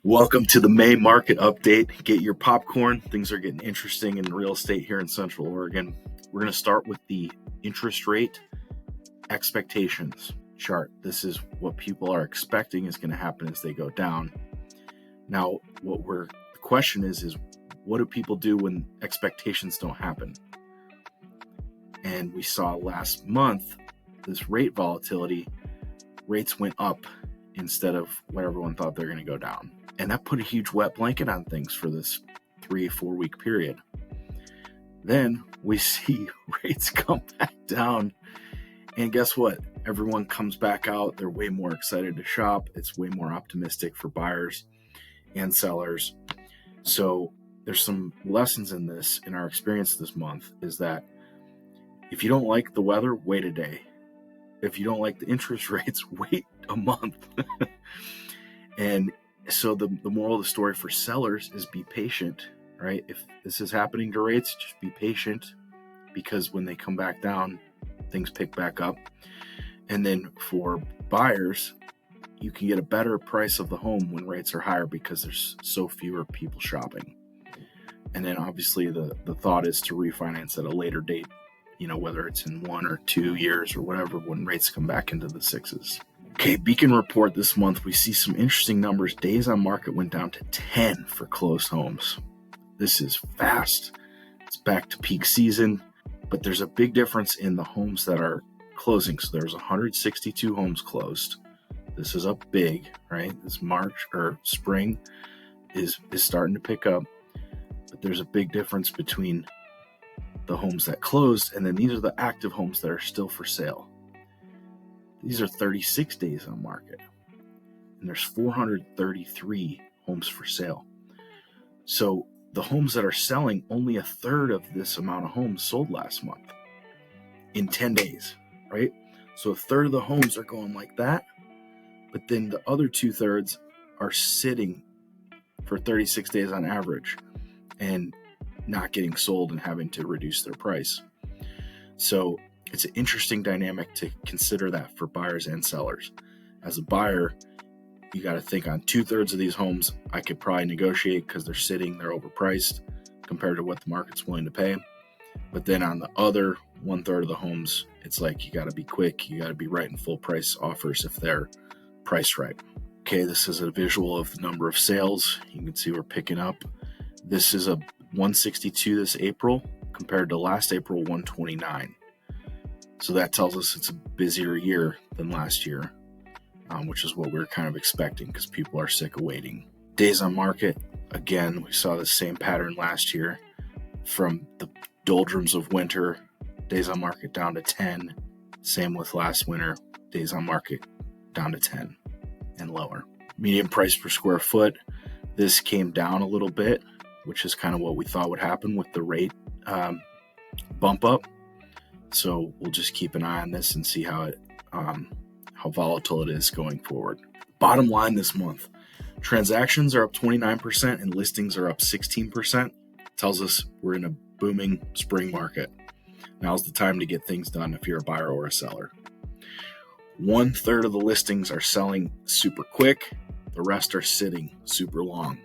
Welcome to the May market update. Get your popcorn. Things are getting interesting in real estate here in Central Oregon. We're going to start with the interest rate expectations chart. This is what people are expecting is going to happen as they go down. Now, the question is what do people do when expectations don't happen? And we saw last month this rate volatility. Rates went up instead of what everyone thought they're going to go down. And that put a huge wet blanket on things for this 3-4 week period. Then we see rates come back down. And guess what? Everyone comes back out. They're way more excited to shop. It's way more optimistic for buyers and sellers. So there's some lessons in this. In our experience this month is that if you don't like the weather, wait a day. If you don't like the interest rates, wait a month. And so the moral of the story for sellers is be patient, right? If this is happening to rates, just be patient, because when they come back down, things pick back up. And then for buyers, you can get a better price of the home when rates are higher because there's so fewer people shopping. And then obviously the thought is to refinance at a later date, whether it's in 1 or 2 years or whatever, when rates come back into the sixes. Okay, Beacon report this month, we see some interesting numbers. Days on market went down to 10 for closed homes. This is fast. It's back to peak season, but there's a big difference in the homes that are closing. So there's 162 homes closed. This is up big, right? This March or spring is starting to pick up, but there's a big difference between the homes that closed, and then these are the active homes that are still for sale. These are 36 days on market, and there's 433 homes for sale. So the homes that are selling, only a third of this amount of homes sold last month in 10 days, right? So a third of the homes are going like that, but then the other 2/3 are sitting for 36 days on average and not getting sold and having to reduce their price. So it's an interesting dynamic to consider that for buyers and sellers. As a buyer, you got to think on 2/3 of these homes, I could probably negotiate because they're overpriced compared to what the market's willing to pay. But then on the other 1/3 of the homes, it's like you got to be quick. You got to be writing full price offers if they're priced right. Okay, this is a visual of the number of sales. You can see we're picking up. This is a 162 this April compared to last April, 129. So that tells us it's a busier year than last year, which is what we were kind of expecting because people are sick of waiting. Days on market, again, we saw the same pattern last year. From the doldrums of winter, days on market down to 10. Same with last winter, days on market down to 10 and lower. Median price per square foot, this came down a little bit, which is kind of what we thought would happen with the rate bump up. So we'll just keep an eye on this and see how volatile it is going forward. Bottom line this month, transactions are up 29% and listings are up 16%. Tells us we're in a booming spring market. Now's the time to get things done if you're a buyer or a seller. 1/3 of the listings are selling super quick. The rest are sitting super long.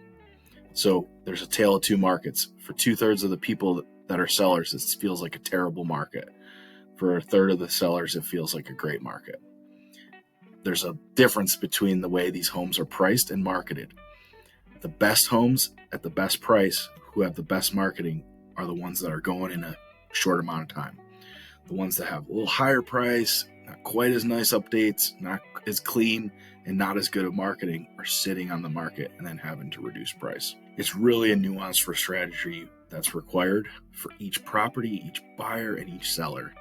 So there's a tale of two markets. For 2/3 of the people that are sellers, it feels like a terrible market. For 1/3 of the sellers, it feels like a great market. There's a difference between the way these homes are priced and marketed. The best homes at the best price, who have the best marketing, are the ones that are going in a short amount of time. The ones that have a little higher price, not quite as nice updates, not as clean, and not as good of marketing are sitting on the market and then having to reduce price. It's really a nuance for strategy that's required for each property, each buyer, and each seller.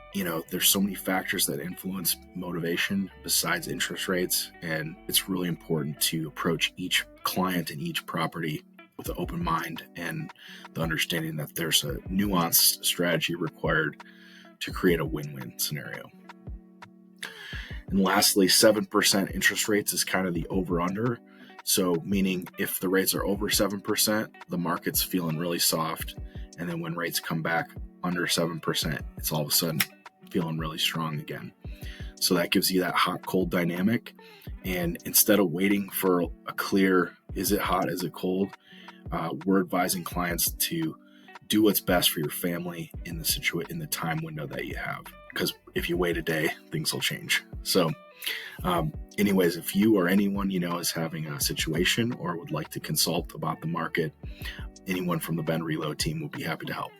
There's so many factors that influence motivation besides interest rates, and it's really important to approach each client and each property with an open mind and the understanding that there's a nuanced strategy required to create a win-win scenario. And lastly, 7% interest rates is kind of the over-under. So meaning if the rates are over 7%, the market's feeling really soft. And then when rates come back under 7%, it's all of a sudden feeling really strong again. So that gives you that hot cold dynamic. And instead of waiting for a clear, is it hot, is it cold, we're advising clients to do what's best for your family in the time window that you have. Because if you wait a day, things will change. So anyways, if you or anyone you know is having a situation or would like to consult about the market, anyone from the Ben Relo team will be happy to help.